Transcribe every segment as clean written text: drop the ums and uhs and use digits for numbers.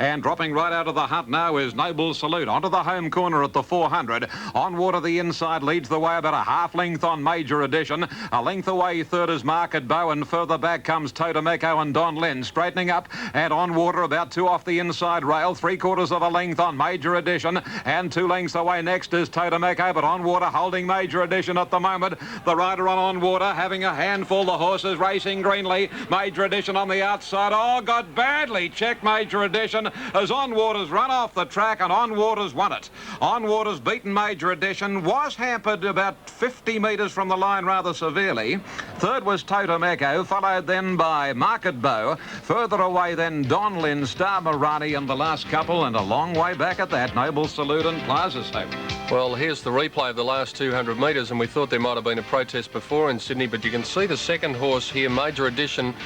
And dropping right out of the hunt now is Noble Salute. Onto the home corner at the 400. On water the inside leads the way about a half length on Major Edition. A length away third is Market Bow, and further back comes Totemeko and Don Lynn. Straightening up and on water about 2 off the inside rail. 3/4 of a length on Major Edition. And 2 lengths away next is Totemeko, but on water holding Major Edition at the moment. The rider on water having a handful. The horses racing greenly. Major Edition on the outside. Oh, got badly checked Major Edition as On Water's run off the track, and On Water's won it. On Water's beaten Major Edition, was hampered about 50 metres from the line rather severely. Third was Totemeko, followed then by Market Bow. Further away then Don Lynn, Star Marani and the last couple, and a long way back at that, Noble Salute and Plaza's Hope. Well, here's the replay of the last 200 metres, and we thought there might have been a protest before in Sydney, but you can see the second horse here, Major Edition,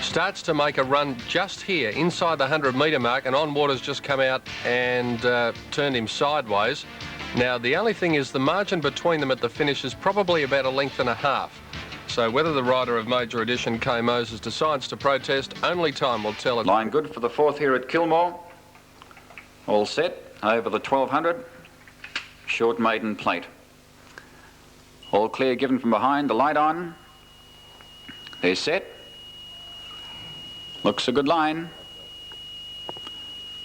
starts to make a run just here inside the 100-metre mark, and On Water's just come out and turned him sideways. Now, the only thing is the margin between them at the finish is probably about a length and a half. So whether the rider of Major Edition, Kay Moses, decides to protest, only time will tell it. Line good for the 4th here at Kilmore. All set over the 1200. Short maiden plate. All clear given from behind, the light on. They're set. Looks a good line.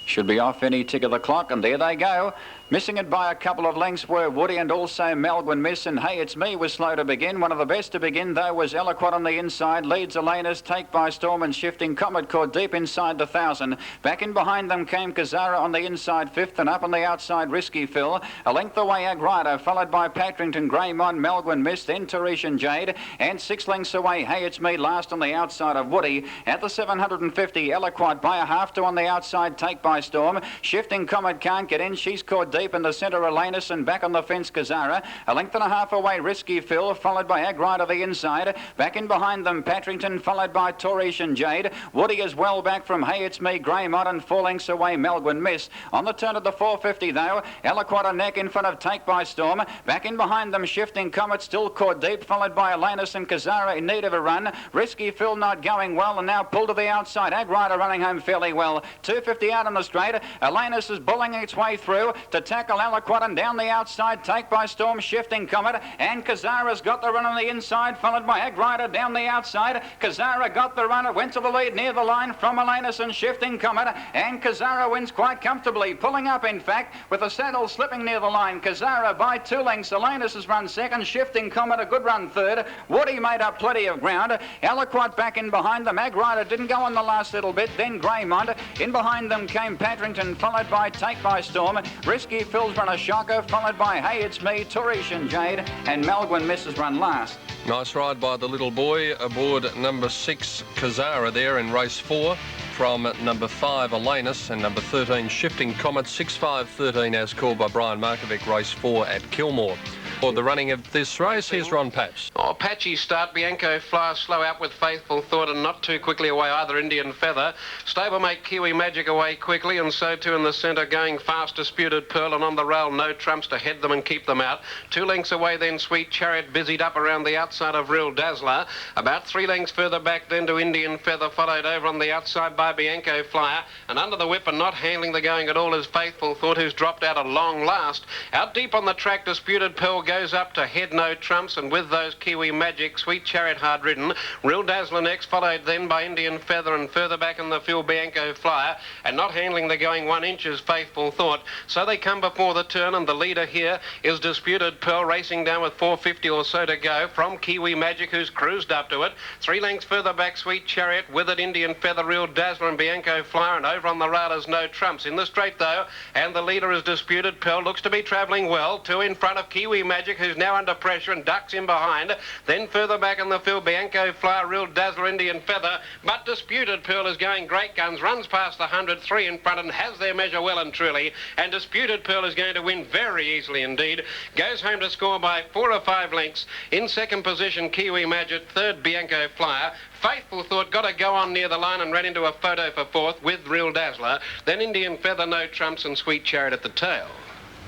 Should be off any tick of the clock, and there they go. Missing it by a couple of lengths were Woody and also Melguin Miss, and Hey It's Me was slow to begin. One of the best to begin, though, was Eloquat on the inside. Leads Elena's Take by Storm, and Shifting Comet caught deep inside the 1,000. Back in behind them came Kazara on the inside 5th, and up on the outside Risky Phil. A length away Agrider, followed by Patrington, Greymon, Melguin Miss, then Taretian Jade, and 6 lengths away Hey It's Me last on the outside of Woody. At the 750, Eloquat by a half to on the outside Take by Storm. Shifting Comet can't get in, she's caught deep in the centre Elanus, and back on the fence Kazara. A length and a half away Risky Phil, followed by Agrider the inside. Back in behind them Patrington, followed by Taretian Jade. Woody is well back from Hey It's Me, Greymon, and 4 lengths away Melguin Miss. On the turn of the 450 though, Eloquat a neck in front of Take by Storm. Back in behind them Shifting Comet still caught deep, followed by Elanus and Kazara in need of a run. Risky Phil not going well, and now pulled to the outside. Agrider running home fairly well. 250 out on the straight. Elanus is bulling its way through to tackle Eloquat, and down the outside Take by Storm, Shifting Comet, and Kazara's got the run on the inside, followed by Agrider down the outside. Kazara got the run, it went to the lead near the line from Elanus and Shifting Comet, and Kazara wins quite comfortably, pulling up in fact with the saddle slipping near the line. Kazara by 2 lengths, Elanus has run second, Shifting Comet a good run third. Woody made up plenty of ground. Eloquat back in behind them. Agrider didn't go on the last little bit, then Greymont. In behind them came Patrington, followed by Take by Storm. Risky Phil's run a shocker, followed by Hey It's Me, Taretian Jade, and Melguin Misses run last. Nice ride by the little boy aboard number 6 Kazara there in race 4 from number 5 Elanus and number 13 Shifting Comet. 6-5-13 as called by Brian Markovic, race 4 at Kilmore. For the running of this race, here's Ron Paps. Oh, patchy start. Bianco Flyer slow out with Faithful Thought, and not too quickly away either Indian Feather. Stablemate Kiwi Magic away quickly, and so too in the centre going fast Disputed Pearl, and on the rail No Trumps to head them and keep them out. 2 lengths away then Sweet Chariot busied up around the outside of Real Dazzler. About 3 lengths further back then to Indian Feather, followed over on the outside by Bianco Flyer, and under the whip and not handling the going at all is Faithful Thought, who's dropped out a long last. Out deep on the track Disputed Pearl goes up to head No Trumps, and with those Kiwi Magic, Sweet Chariot hard ridden. Real Dazzler next, followed then by Indian Feather, and further back in the field Bianco Flyer, and not handling the going 1 inch is Faithful Thought. So they come before the turn, and the leader here is Disputed Pearl, racing down with 450 or so to go from Kiwi Magic, who's cruised up to it. 3 lengths further back Sweet Chariot, with it Indian Feather, Real Dazzler and Bianco Flyer, and over on the rail is No Trumps. In the straight though, and the leader is Disputed Pearl, looks to be travelling well. 2 in front of Kiwi Magic, who's now under pressure and ducks in behind. Then further back in the field Bianco Flyer, Real Dazzler, Indian Feather, but Disputed Pearl is going great guns, runs past the 100, 3 in front, and has their measure well and truly, and Disputed Pearl is going to win very easily indeed. Goes home to score by 4 or 5 lengths. In second position Kiwi Magic, third Bianco Flyer. Faithful Thought got to go on near the line and ran into a photo for 4th with Real Dazzler. Then Indian Feather, No Trumps and Sweet Chariot at the tail.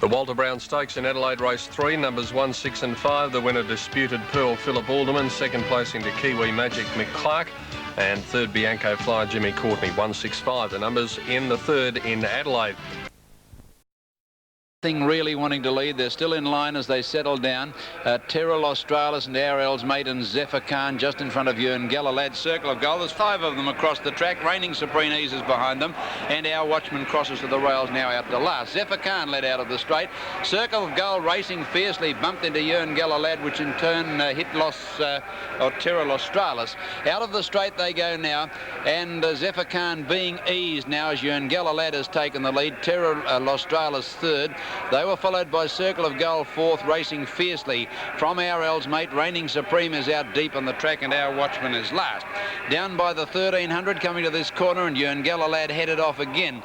The Walter Brown Stakes in Adelaide Race 3, numbers 1, 6 and 5. The winner Disputed Pearl, Philip Alderman. Second placing to Kiwi Magic, Mick Clark. And third Bianco Flyer, Jimmy Courtney, 165. The numbers in the third in Adelaide. Really wanting to lead. They're still in line as they settle down. Terrell Australis and Ariel's Maiden Zephyr Khan just in front of you, and Galalad Circle of Gold. There's 5 of them across the track. Reigning Supreme eases behind them, and Our Watchman crosses to the rails now out to last. Zephyr Khan led out of the straight. Circle of Gold racing fiercely, bumped into Ewan Galalad, which in turn hit Terrell Australis. Out of the straight they go now, and Zephyr Khan being eased now as Ewan Galalad has taken the lead. Terrell Australis third. They were followed by Circle of Gold fourth, racing fiercely from Our El's Mate. Reigning Supreme is out deep on the track, and Our Watchman is last. Down by the 1300 coming to this corner, and Ewan Galalad headed off again,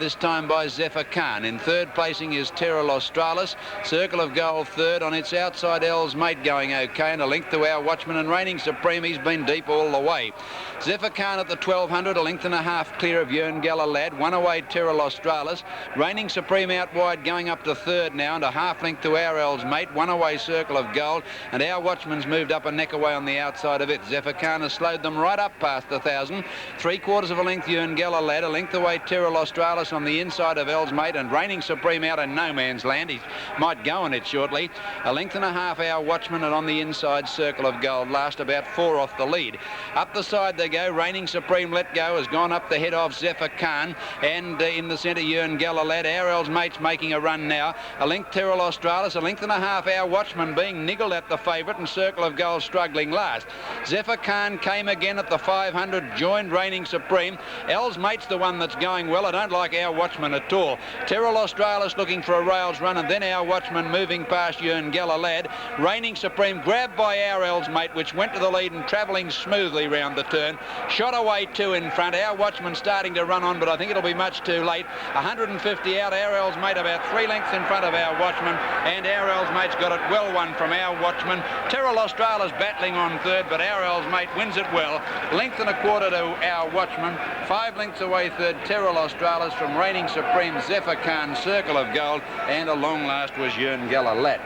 this time by Zephyr Khan. In third placing is Terrell Australis. Circle of Gold third. On its outside, El's Mate going okay, and a length to Our Watchman, and Reigning Supreme, he's been deep all the way. Zephyr Khan at the 1200, a length and a half clear of Ewan Galalad. One away Terrell Australis. Reigning Supreme out wide, going up to third now, and a half length to Our El's Mate. One away Circle of Gold, and Our Watchman's moved up a neck away on the outside of it. Zephyr Khan has slowed them right up past the 1,000. 3/4 of a length Ewan Galalad, a length away Terrell Australis on the inside of El's Mate, and Reigning Supreme out in no man's land. He might go on it shortly. A length and a half Our Watchman, and on the inside Circle of Gold last, about 4 off the lead. Up the side they go. Reigning Supreme let go, has gone up the head of Zephyr Khan, and in the centre Ewan Galalad. Our El's Mate's making a run now. A length Terrell Australis, a length and a half Our Watchman being niggled at the favourite, and Circle of Gold struggling last. Zephyr Khan came again at the 500, joined Reigning Supreme. El's Mate's the one that's going well. I don't like Our Watchman at all. Terrell Australis looking for a rails run, and then Our Watchman moving past Ewan Galalad. Reigning Supreme grabbed by Our El's Mate, which went to the lead and travelling smoothly round the turn. Shot away 2 in front. Our Watchman starting to run on, but I think it'll be much too late. 150 out. Our El's Mate about 3 lengths in front of Our Watchman, and Our El's Mate's got it well won from Our Watchman. Terrell Australis battling on third, but Our El's Mate wins it well. Length and a quarter to Our Watchman. 5 lengths away third, Terrell Australis from Reigning Supreme, Zephyr Khan, Circle of Gold, and a long last was Ewan Galalad.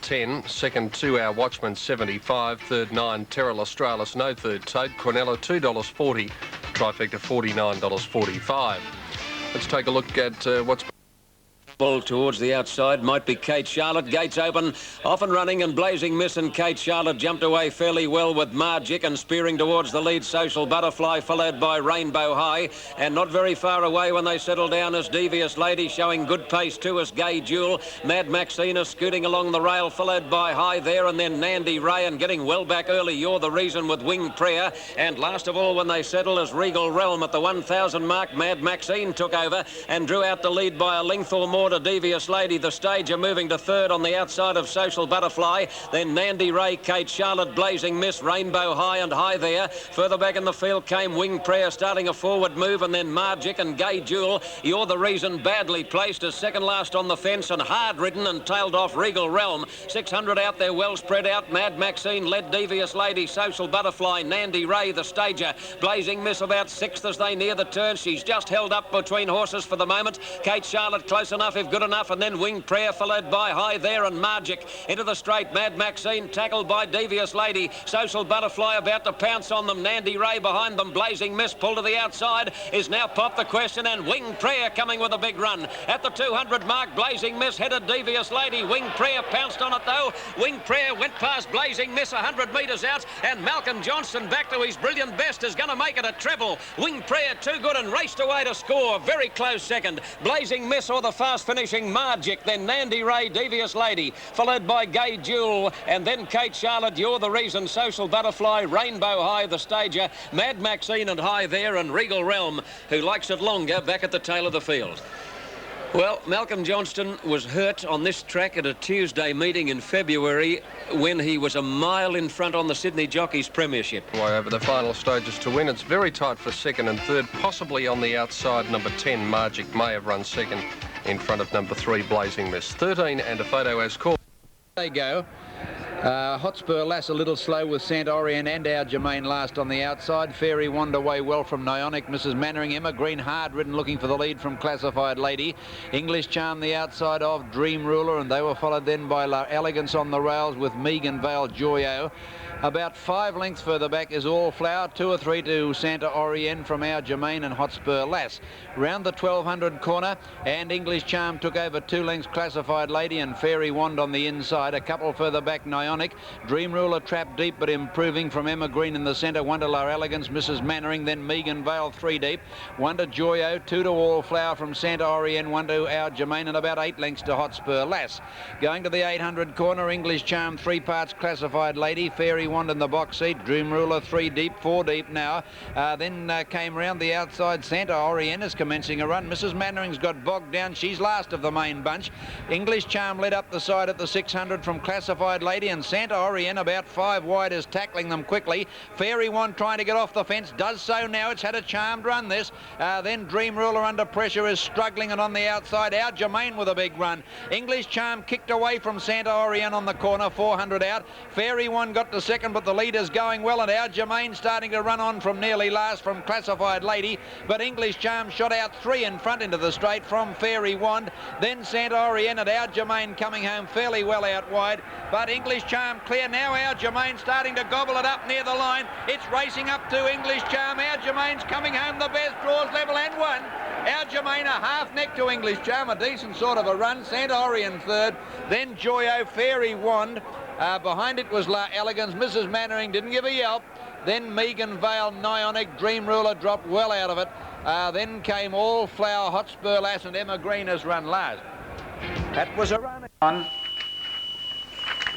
10, second 2 Our Watchman, 75, third 9 Terrell Australis, no third Tote, Quinella $2.40, trifecta $49.45. Let's take a look at what's Ball towards the outside might be Kate Charlotte. Gates open, off and running, and Blazing Miss and Kate Charlotte jumped away fairly well with Margic, and spearing towards the lead Social Butterfly, followed by Rainbow High, and not very far away when they settle down is Devious Lady, showing good pace to us. Gay Jewel, Mad Maxina scooting along the rail, followed by High There, and then Nandy Ray, and getting well back early You're the Reason with Winged Prayer, and last of all when they settle is Regal Realm. At the 1,000 mark, Mad Maxine took over and drew out the lead by a length or more to Devious Lady. The Stager moving to third on the outside of Social Butterfly, then Nandy Ray, Kate Charlotte, Blazing Miss, Rainbow High, and High There. Further back in the field came Winged Prayer starting a forward move, and then Margic and Gay Jewel. You're the Reason badly placed as second last on the fence, and hard ridden and tailed off Regal Realm. 600 out there, well spread out. Mad Maxine led Devious Lady, Social Butterfly, Nandy Ray, the Stager. Blazing Miss about 6th as they near the turn. She's just held up between horses for the moment. Kate Charlotte close enough if good enough, and then Winged Prayer followed by High There and Margic. Into the straight, Mad Maxine tackled by Devious Lady. Social Butterfly about to pounce on them. Nandy Ray behind them. Blazing Miss pulled to the outside is now Pop the Question, and Winged Prayer coming with a big run. At the 200 mark, Blazing Miss headed Devious Lady. Winged Prayer pounced on it though. Winged Prayer went past Blazing Miss 100 metres out, and Malcolm Johnston back to his brilliant best is going to make it a treble. Winged Prayer too good and raced away to score. Very close second. Blazing Miss or the fast finishing Margic, then Nandy Ray, Devious Lady, followed by Gay Jewel, and then Kate Charlotte, You're the Reason, Social Butterfly, Rainbow High, the Stager, Mad Maxine and High There, and Regal Realm, who likes it longer, back at the tail of the field. Well, Malcolm Johnston was hurt on this track at a Tuesday meeting in February when he was a mile in front on the Sydney Jockeys Premiership. Way over the final stages to win. It's very tight for second and third, possibly on the outside. Number 10, Margic, may have run second in front of number 3, Blazing Miss. 13 and a photo as called. They go. Hotspur Lass a little slow with Saint Orient and Our Germain last on the outside. Fairy Wand away well from Nionic. Mrs. Mannering, Emma Green hard ridden looking for the lead from Classified Lady. English Charm the outside of Dream Ruler, and they were followed then by La Elegance on the rails with Megan Vale Joyo. About 5 lengths further back is All Flower, 2 or 3 to Santa Orient from Our Germain and Hotspur Lass. Round the 1200 corner, and English Charm took over 2 lengths Classified Lady and Fairy Wand on the inside. A couple further back Nionic. Dream Ruler trapped deep but improving from Emma Green in the centre. 1 to La Elegance, Mrs. Mannering, then Megan Vale 3 deep. 1 to Joyo, 2 to All Flower from Santa Orient, 1 to Our Germain, and about 8 lengths to Hotspur Lass. Going to the 800 corner, English Charm 3 parts Classified Lady, Fairy Wand in the box seat, Dream Ruler 3 deep, 4 deep now. Then came round the outside, Santa Orient is commencing a run. Mrs. Mannering's got bogged down, she's last of the main bunch. English Charm led up the side at the 600 from Classified Lady, and Santa Orient about 5 wide is tackling them quickly. Fairy Wand trying to get off the fence, does so now. It's had a charmed run this. Then Dream Ruler under pressure is struggling, and on the outside Our Germain with a big run. English Charm kicked away from Santa Orient on the corner, 400 out. Fairy Wand got to second, but the leader's going well, and Our Germain starting to run on from nearly last from Classified Lady, but English Charm shot out 3 in front into the straight from Fairy Wand. Then Santa Orient and Our Germain coming home fairly well out wide, but English Charm clear now. Our Germain starting to gobble it up near the line. It's racing up to English Charm. Our Germain's coming home the best, draws level and 1. Our Germain a half neck to English Charm, a decent sort of a run. Santa Orient third, then Joyo, Fairy Wand. Behind it was La Elegance. Mrs. Mannering didn't give a yelp. Then Megan Vale, Nionic, Dream Ruler dropped well out of it. Then came All Flower, Hotspur Lass, and Emma Green has run last. That was a run.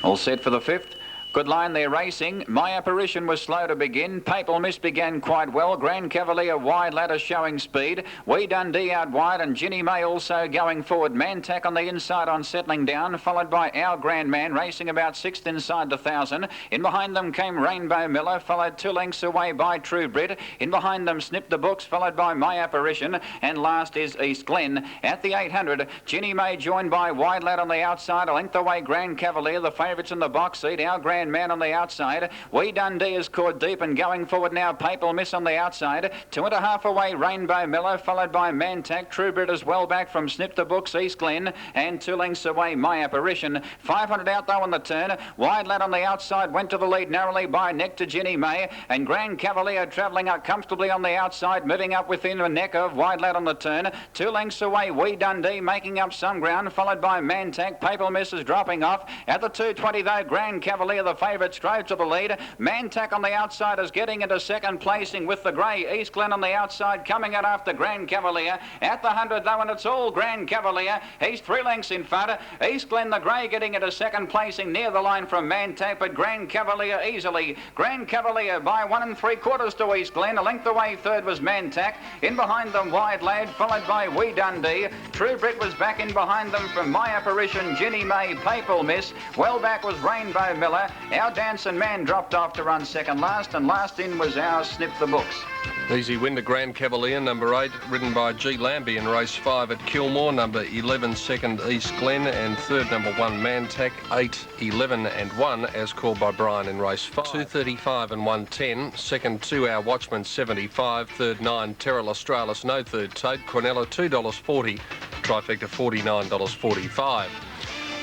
All set for the 5th. Good line there racing. My Apparition was slow to begin. Papal Mist began quite well. Grand Cavalier wide ladder showing speed. Wee Dundee out wide, and Ginny May also going forward. Mantac on the inside on settling down, followed by Our Grand Man racing about 6th inside the 1000. In behind them came Rainbow Miller, followed 2 lengths away by True Brit. In behind them Snip the Books, followed by My Apparition, and last is East Glen. At the 800, Ginny May joined by Wide Lad on the outside, a length away Grand Cavalier, the favourites in the box seat. Our Grand Man on the outside. Wee Dundee is caught deep and going forward now. Papal Miss on the outside. 2.5 away Rainbow Miller, followed by Mantac. True Brit as well back from Snip the Books, East Glen, and 2 lengths away My Apparition. 500 out though on the turn. Wide Lad on the outside went to the lead narrowly by neck to Ginny May, and Grand Cavalier travelling up comfortably on the outside, moving up within the neck of Wide Lad on the turn. 2 lengths away Wee Dundee making up some ground, followed by Mantac. Papal Miss is dropping off. At the 220 though, Grand Cavalier the favourite straight to the lead. Mantac on the outside is getting into second placing with the grey. East Glen on the outside coming out after Grand Cavalier. At the 100 though, and it's all Grand Cavalier. He's 3 lengths in front. East Glen the grey getting into second placing near the line from Mantac, but Grand Cavalier easily. Grand Cavalier by 1 3/4 to East Glen. A length away third was Mantac. In behind them Wide Lad, followed by Wee Dundee. True Brit was back in behind them from My Apparition, Ginny May, Papal Miss. Well back was Rainbow Miller. Our Dancing Man dropped off to run second last, and last in was our Snip the Books. Easy win to Grand Cavalier, number 8, ridden by G. Lambie in race 5 at Kilmore. Number 11, second, East Glen, and third, number 1, Mantac. 8, 11 and 1, as called by Brian in race 5. 2:35 and 1:10. Second, 2 Our Watchman, 75. Third, 9, Terrell Australis, no third, Tate. Cornella, $2.40. Trifecta, $49.45.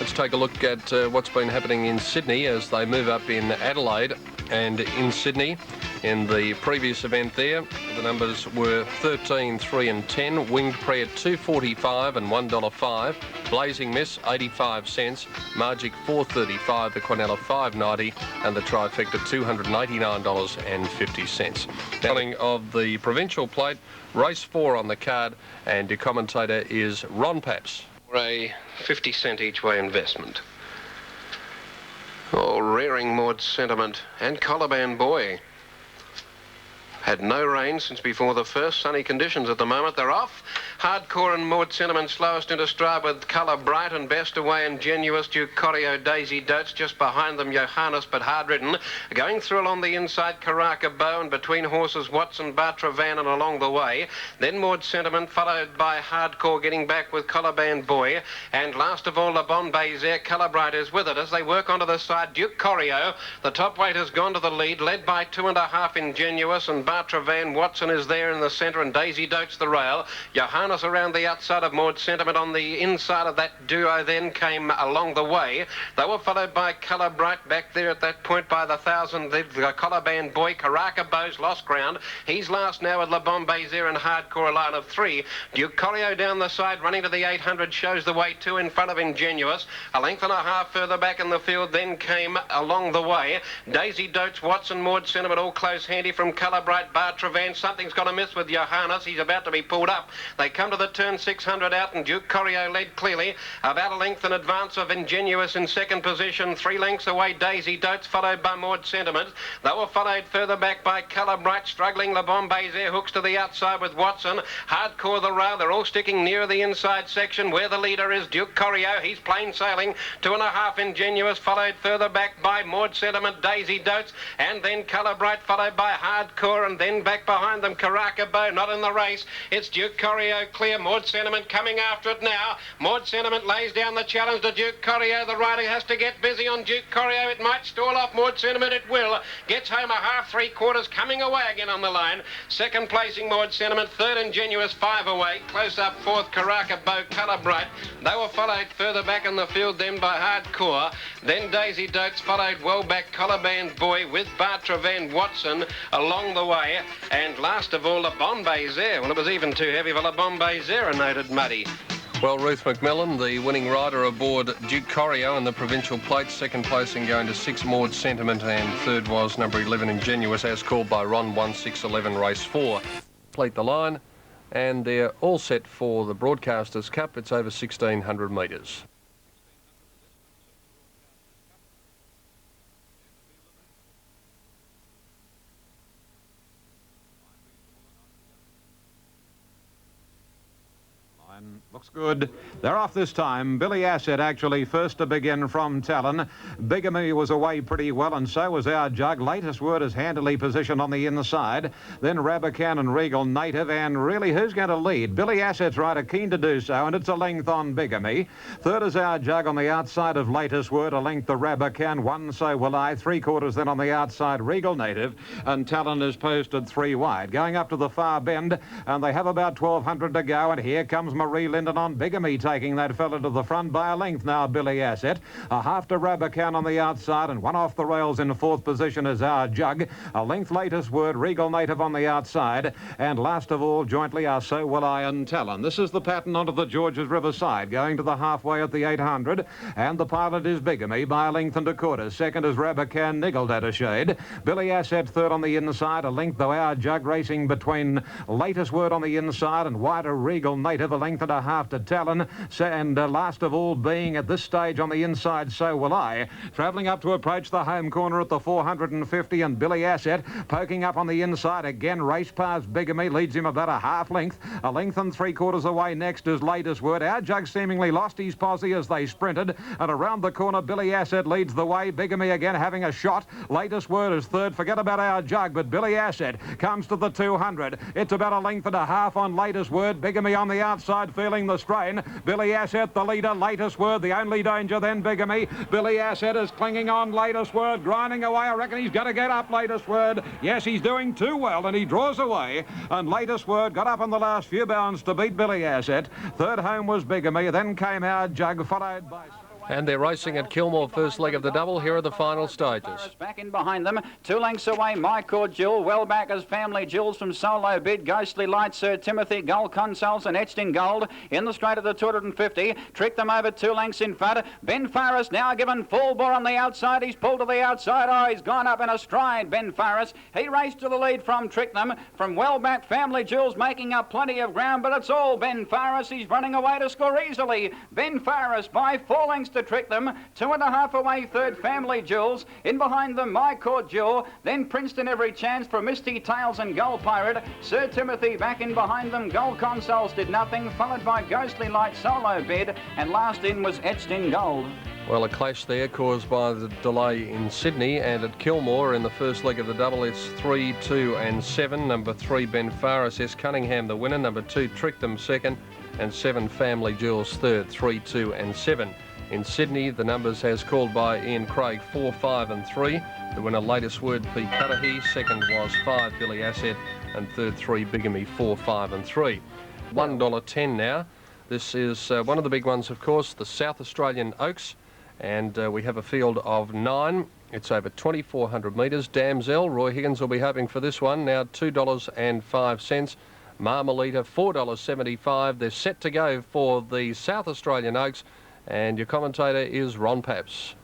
Let's take a look at what's been happening in Sydney as they move up in Adelaide. And in Sydney, in the previous event there, the numbers were 13, 3 and 10. Winged Prayer, $2.45 and $1.05. Blazing Miss, 85 cents. Margic, $4.35. The Cornella, $5.90. And the Trifecta, $299.50. Telling of the provincial plate, race 4 on the card, and your commentator is Ron Paps. A 50-cent each way investment. Oh, Rearing Maud Sentiment and Collarband Boy. Had no rain since before the first. Sunny conditions at the moment. They're off. Hardcore and Maud Sentiment slowest into stride with Colour Bright, and best away Ingenuous, Duke Corio, Daisy Dotes. Just behind them Johannes, but hard ridden. Going through along the inside Karaka Bow, and between horses Watson, Bartra Van, and along the way. Then Maud Sentiment, followed by Hardcore, getting back with Collar Band Boy. And last of all, Le Bombay there. Colour Bright is with it as they work onto the side. Duke Corio, the top weight, has gone to the lead, led by 2.5 Ingenuous, and Bartra Van. Watson is there in the centre, and Daisy Dotes the rail. Johannes around the outside of Maud Sentiment. On the inside of that duo then came along the way. They were followed by Colour Bright back there at that point by the 1,000. The Collar Band Boy. Karaka Bow's lost ground. He's last now with Le Bombay there and Hardcore, a line of 3. Duke Corio down the side, running to the 800, shows the way 2 in front of Ingenuous. A length and a half further back in the field then came along the way Daisy Dotes, Watson, Maud Sentiment, all close handy from Colour Bright, Bartra Van. Something's got a miss with Johannes. He's about to be pulled up. They come to the turn 600 out, and Duke Corio led clearly, about a length in advance of Ingenuous in second position. 3 lengths away Daisy Dotes, followed by Maud Sentiment. They were followed further back by Colour Bright, struggling Le Bombay there, hooks to the outside with Watson. Hardcore the rail. They're all sticking near the inside section where the leader is Duke Corio. He's plain sailing. 2.5 Ingenuous, followed further back by Maud Sentiment, Daisy Dotes, and then Colour Bright, followed by Hardcore, and then back behind them Karaka Bow. Not in the race. It's Duke Corio clear. Maud Sentiment coming after it now. Maud Sentiment lays down the challenge to Duke Corio. The rider has to get busy on Duke Corio. It might stall off Maud Sentiment. It will. Gets home a half, 3/4, coming away again on the line. Second placing Maud Sentiment. Third Ingenuous, 5 away. Close up fourth Karaka Bow, Colour Bright. They were followed further back in the field then by Hardcore. Then Daisy Dotes, followed well back Collar Band Boy with Bartra Van Watson along the way. And last of all, Le Bombay there. Well, it was even too heavy for Le Bombay there, noted Muddy. Well, Ruth McMillan, the winning rider aboard Duke Corio in the provincial plate. Second placing going to 6 Maud Sentiment, and third was number 11 Ingenuous, as called by Ron. 1-6-11 race 4. Complete the line, and they're all set for the Broadcasters Cup. It's over 1,600 metres. Looks good. They're off this time. Billy Asset actually first to begin from Talon. Bigamy was away pretty well, and so was Our Jug. Latest Word is handily positioned on the inside. Then Rabacan and Regal Native, and really, who's going to lead? Billy Asset's rider keen to do so, and it's a length on Bigamy. Third is Our Jug on the outside of Latest Word, a length to Rabacan. 1, so will I. 3/4 then on the outside, Regal Native, and Talon is posted 3 wide. Going up to the far bend, and they have about 1,200 to go, and here comes Marie Linden on Bigamy, taking that fella to the front by a length now, Billy Asset. A half to Rabacan on the outside, and 1 off the rails in 4th position is Our Jug. A length Latest Word, Regal Native on the outside, and last of all, jointly are So Will I and Talon. This is the pattern onto the Georges River side, going to the halfway at the 800, and the pilot is Bigamy by a length and 1/4. Second is Rabacan, niggled at a shade. Billy Asset third on the inside, a length though Our Jug, racing between Latest Word on the inside and wider Regal Native, a length and a half to Talon, and last of all being at this stage on the inside, So Will I. Travelling up to approach the home corner at the 450, and Billy Asset poking up on the inside again, race past Bigamy, leads him about a half length. A length and 3/4 away next is Latest Word. Our Jug seemingly lost his posse as they sprinted, and around the corner Billy Asset leads the way. Bigamy again having a shot. Latest Word is third. Forget about Our Jug, but Billy Asset comes to the 200. It's about a length and a half on Latest Word. Bigamy on the outside feeling the strain. Billy Asset the leader. Latest Word the only danger, then Bigamy. Billy Asset is clinging on. Latest Word grinding away. I reckon he's going to get up, Latest Word. Yes, he's doing too well, and he draws away, and Latest Word got up in the last few bounds to beat Billy Asset. Third home was Bigamy, then came Our Jug, followed by... And they're racing at Kilmore, first leg of the double. Here are the final stages. Back in behind them, 2 lengths away, Mike or Jill. Well back as Family Jills from Solo Bid. Ghostly Light, Sir Timothy, Gold Consols and Etched in Gold. In the straight of the 250, trick them over 2 lengths in front. Ben Farris now given full bore on the outside. He's pulled to the outside. Oh, he's gone up in a stride, Ben Farris. He raced to the lead from Trick Them. From well back, Family Jills making up plenty of ground, but it's all Ben Farris. He's running away to score easily. Ben Farris by 4 lengths to to trick them. 2.5 away, third Family Jewels. In behind them, My Court Jewel. Then Princeton Every Chance for Misty Tales and Gold Pirate. Sir Timothy back in behind them. Gold Consoles did nothing, followed by Ghostly Light Solo Bid, and last in was Etched in Gold. Well, a clash there caused by the delay in Sydney, and at Kilmore in the first leg of the double it's 3, 2 and 7. Number 3 Ben Faris S. Cunningham the winner, number 2 Trick Them second, and 7 Family Jewels third, 3, 2 and 7. In Sydney the numbers as called by Ian Craig 4, 5 and 3. The winner Latest Word P. Cudahy, second was 5 Billy Asset, and third 3 Bigamy 4, 5 and 3. $1.10 now. This is one of the big ones, of course, the South Australian Oaks. And we have a field of 9. It's over 2,400 metres. Damsel, Roy Higgins will be hoping for this one. Now $2.05. Marmalita, $4.75. They're set to go for the South Australian Oaks. And your commentator is Ron Paps.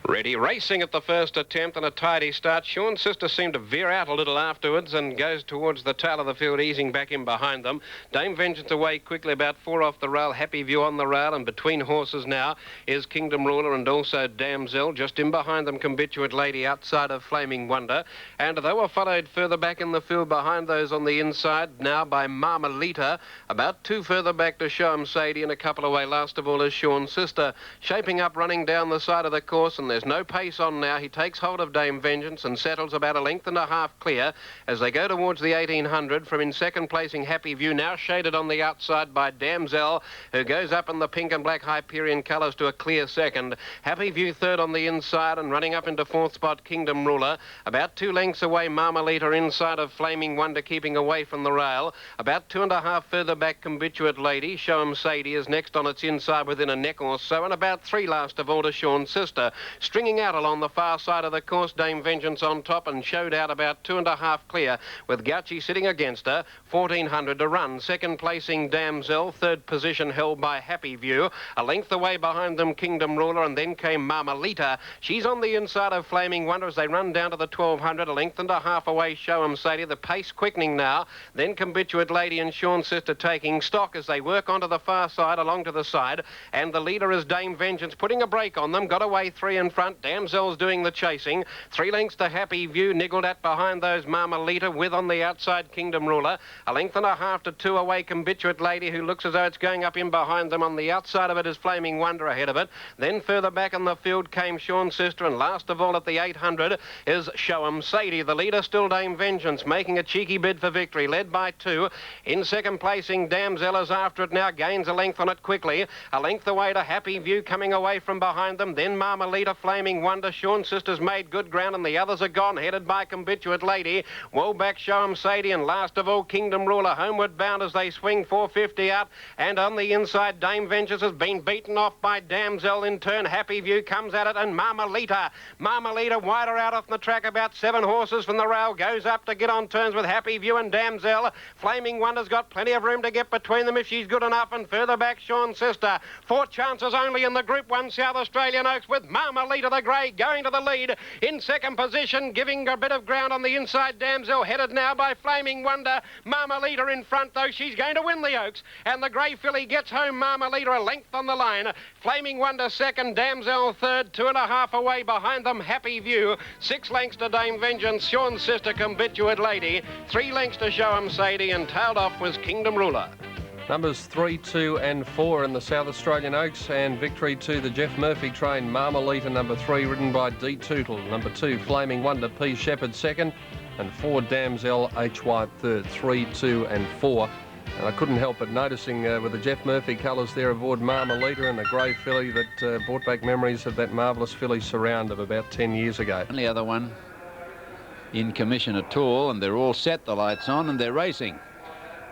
Ready racing at the first attempt and a tidy start. Sean's Sister seemed to veer out a little afterwards and goes towards the tail of the field, easing back in behind them. Dame Vengeance away quickly, about 4 off the rail. Happy View on the rail, and between horses now is Kingdom Ruler and also Damsel. Just in behind them, Combituate Lady outside of Flaming Wonder. And they were followed further back in the field behind those on the inside now by Marmalita. About 2 further back to Show 'em Sadie, and a couple away last of all is Sean's Sister. Shaping up, running down the side of the course, and there's no pace on now. He takes hold of Dame Vengeance and settles about 1.5 lengths clear as they go towards the 1800. From in second placing Happy View, now shaded on the outside by Damsel, who goes up in the pink and black Hyperion colours to a clear second. Happy View third on the inside, and running up into fourth spot Kingdom Ruler. About 2 lengths away Marmalita inside of Flaming Wonder, keeping away from the rail. About 2.5 further back Combituate Lady. Show 'em Sadie is next on its inside within a neck or so, and about 3 last of all to Sean's Sister. Stringing out along the far side of the course, Dame Vengeance on top, and showed out about 2.5 clear with Gauchi sitting against her. 1400 to run. Second placing Damsel, third position held by Happy View. A length away behind them Kingdom Ruler, and then came Marmalita. She's on the inside of Flaming Wonder as they run down to the 1200. 1.5 lengths away Show 'em Sadie. The pace quickening now. Then Combituate Lady and Sean's Sister taking stock as they work onto the far side along to the side, and the leader is Dame Vengeance putting a break on them. Got away 3 in front. Damsel's doing the chasing. 3 lengths to Happy View, niggled at behind those Marmalita, with on the outside Kingdom Ruler. 1.5 lengths to 2 away Combituate Lady, who looks as though it's going up in behind them. On the outside of it is Flaming Wonder ahead of it. Then further back in the field came Sean's Sister, and last of all at the 800 is Show 'em Sadie. The leader still Dame Vengeance, making a cheeky bid for victory, led by 2. In second placing Damsel is after it now, gains a length on it quickly. 1 length away to Happy View, coming away from behind them. Then Marmalita, Flaming Wonder. Sean's Sister's made good ground, and the others are gone, headed by Combituate Lady. Well back Show 'em Sadie, and last of all Kingdom Ruler, homeward bound as they swing 450 out, and on the inside Dame Vengeance has been beaten off by Damsel. In turn Happy View comes at it, and Marmalita wider out off the track, about 7 horses from the rail, goes up to get on terms with Happy View and Damsel. Flaming Wonder's got plenty of room to get between them if she's good enough, and further back Sean's Sister. 4 chances only in the Group 1 South Australian Oaks, with Marmalita the Grey going to the lead. In second position, giving a bit of ground on the inside, Damsel, headed now by Flaming Wonder. Marmalita in front, though she's going to win the Oaks, and the Grey filly gets home Marmalita a length on the line. Flaming Wonder second, Damsel third, 2.5 away behind them Happy View. 6 lengths to Dame Vengeance, Sean's Sister, Combituate Lady. 3 lengths to Show 'em Sadie, and tailed off was Kingdom Ruler. Numbers 3, 2 and 4 in the South Australian Oaks, and victory to the Jeff Murphy train. Marmalita number 3, ridden by D. Tootle. Number 2, Flaming Wonder, P. Shepherd second, and 4, Damsel, H. White third. 3, 2 and 4. And I couldn't help but noticing with the Jeff Murphy colours there aboard Marmalita, and the grey filly that brought back memories of that marvellous filly Surround of about 10 years ago. Only other one in commission at all, and they're all set, the lights on, and they're racing.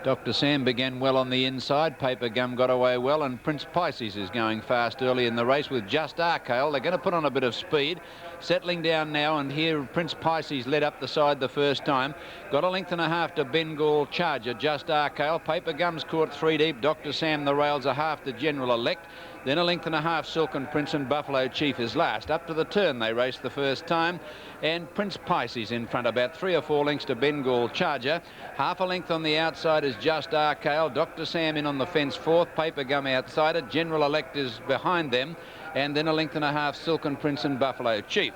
Dr. Sam began well on the inside. Paper Gum got away well, and Prince Pisces is going fast early in the race with Just Arcale. They're going to put on a bit of speed. settling down now, and here Prince Pisces led up the side the first time. Got a length and a half to Bengal Charger, Just Arcale. Paper Gums caught 3 deep. Dr. Sam the rails a half to General Elect. Then a length and a half, Silken Prince, and Buffalo Chief is last. Up to the turn they raced the first time, and Prince Pisces in front, about 3 or 4 lengths to Bengal Charger. Half a length on the outside is Just Arcale. Dr. Sam in on the fence fourth. Paper Gum outside it. General Elect is behind them, and then a length and a half, Silken Prince and Buffalo Chief.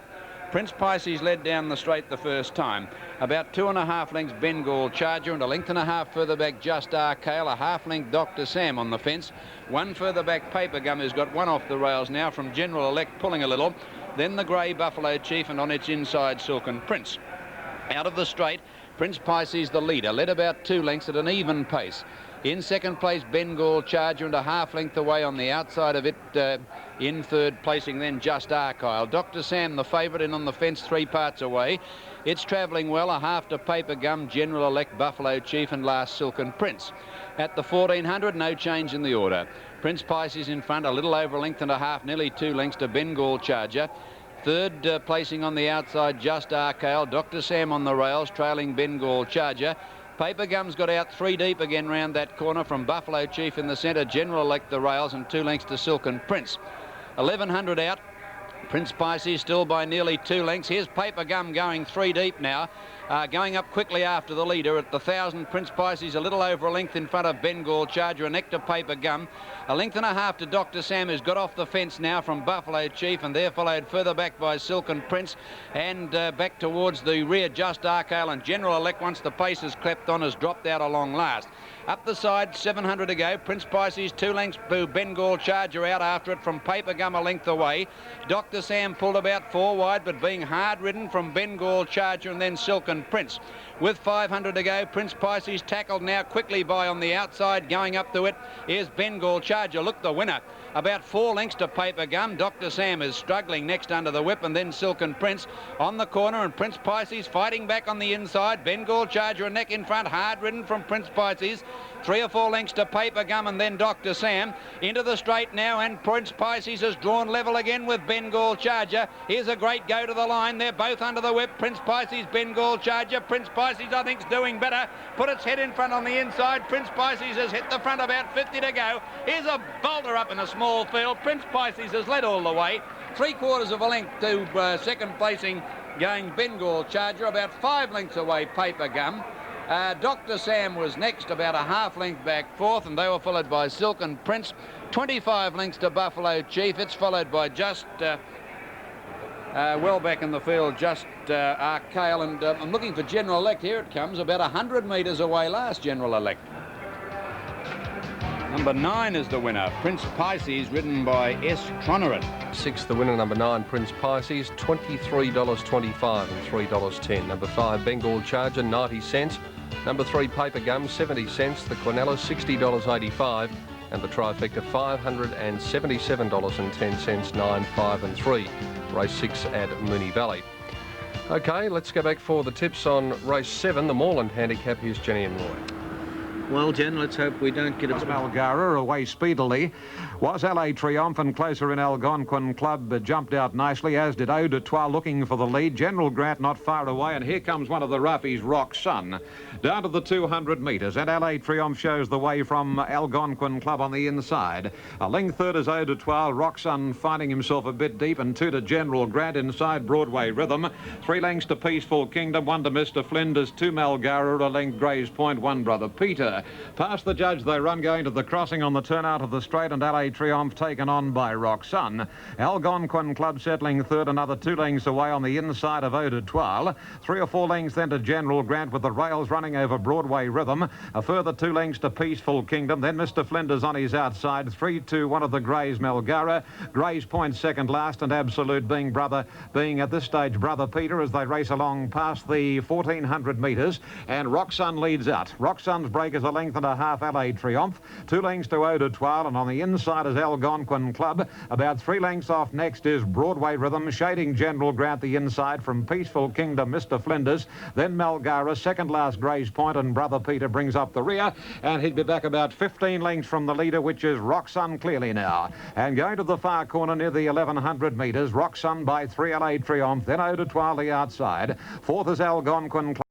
Prince Pisces led down the straight the first time. About 2.5 lengths Bengal Charger, and a length and a half further back Just Arcale. A half length Dr. Sam on the fence. One further back Paper Gum, who's got one off the rails now from General Elect, pulling a little. Then the grey Buffalo Chief, and on its inside Silken Prince. Out of the straight, Prince Pisces the leader, led about 2 lengths at an even pace. In second place, Bengal Charger, and a half length away on the outside of it, in third placing then Just Arcale. Dr. Sam, the favourite, in on the fence 3 parts away. It's travelling well, a half to Paper Gum, General Elect, Buffalo Chief, and last Silken Prince. At the 1400, no change in the order. Prince Pisces in front, a little over a length and a half, nearly 2 lengths to Bengal Charger. Third placing on the outside, Just Arcale. Dr. Sam on the rails, trailing Bengal Charger. Paper Gum's got out 3 deep again round that corner from Buffalo Chief in the centre. General Elect the rails, and 2 lengths to Silken Prince. 1100 out. Prince Pisces still by nearly 2 lengths. Here's Paper Gum going 3 deep now. Going up quickly after the leader at the 1,000. Prince Pisces a little over a length in front of Bengal Charger, a neck to Paper Gum. A length and a half to Dr. Sam, who's got off the fence now from Buffalo Chief, and they're followed further back by Silken Prince, and back towards the rear Just Arcale, and General Elect, once the pace has crept on, has dropped out along last. Up the side, 700 to go. Prince Pisces 2 lengths to Bengal Charger out after it from Paper Gum a length away. Dr. Sam pulled about 4 wide, but being hard ridden from Bengal Charger and then Silken Prince. With 500 to go, Prince Pisces tackled now quickly by on the outside. Going up to it is Bengal Charger. Look, the winner. About 4 lengths to Paper Gum. Dr. Sam is struggling next under the whip, and then Silken Prince on the corner, and Prince Pisces fighting back on the inside. Bengal Charger a neck in front, hard ridden from Prince Pisces. 3 or 4 lengths to Paper Gum, and then Dr. Sam into the straight now, and Prince Pisces has drawn level again with Bengal Charger. Here's a great go to the line. They're both under the whip. Prince Pisces, Bengal Charger. Prince Pisces, I think, is doing better. Put its head in front on the inside. Prince Pisces has hit the front, about 50 to go. Here's a bolter up in a small field. Prince Pisces has led all the way. 3/4 of a length to second placing going Bengal Charger. About 5 lengths away, Paper Gum. Dr. Sam was next, about a half length back fourth, and they were followed by Silken Prince. 25 lengths to Buffalo Chief. It's followed by Just well back in the field, Just Arcale, and I'm looking for General Elect. Here it comes, about 100 metres away last, General Elect. Number 9 is the winner, Prince Pisces, ridden by S. Tronerit. 6th, the winner, number 9, Prince Pisces, $23.25 and $3.10. Number 5, Bengal Charger, 90 cents. Number 3, Paper Gum, 70 cents. The Quinella, $60.85. And the trifecta, $577.10, 9, 5 and 3. Race 6 at Moonee Valley. OK, let's go back for the tips on race 7, the Moreland Handicap. Here's Jenny and Roy. Well, Jen, let's hope we don't get it. Malgara away speedily. Was LA Triumph, and closer in Algonquin Club jumped out nicely, as did Eau de Trois, looking for the lead. General Grant not far away, and here comes one of the roughies, Rock Sun, down to the 200 metres. And LA Triumph shows the way from Algonquin Club on the inside. A length third is Eau de Trois. Rock Sun finding himself a bit deep, and 2 to General Grant inside Broadway Rhythm. 3 lengths to Peaceful Kingdom, 1 to Mr. Flinders, 2 Malgara, a length Gray's Point, 1 Brother Peter. Past the judge they run, going to the crossing on the turn out of the straight, and LA Triumph taken on by Rock Sun. Algonquin Club settling third, another 2 lengths away on the inside of Eau de Trois. 3 or 4 lengths then to General Grant, with the rails running over Broadway Rhythm. A further 2 lengths to Peaceful Kingdom. Then Mr. Flinders on his outside. 3 to one of the Greys, Malgara. Gray's Point second last, and Absolute being at this stage Brother Peter, as they race along past the 1400 metres. And Rock Sun leads out. Rock Sun's break is a length and a half LA Triumph. 2 lengths to Eau d'Etoile, and on the inside is Algonquin Club. About 3 lengths off next is Broadway Rhythm, shading General Grant the inside from Peaceful Kingdom, Mr. Flinders. Then Malgara, second last Gray's Point, and Brother Peter brings up the rear, and he'd be back about 15 lengths from the leader, which is Rock Sun clearly now. And going to the far corner near the 1100 metres, Rock Sun by 3 LA Triumph, then Eau d'Etoile the outside. Fourth is Algonquin Club.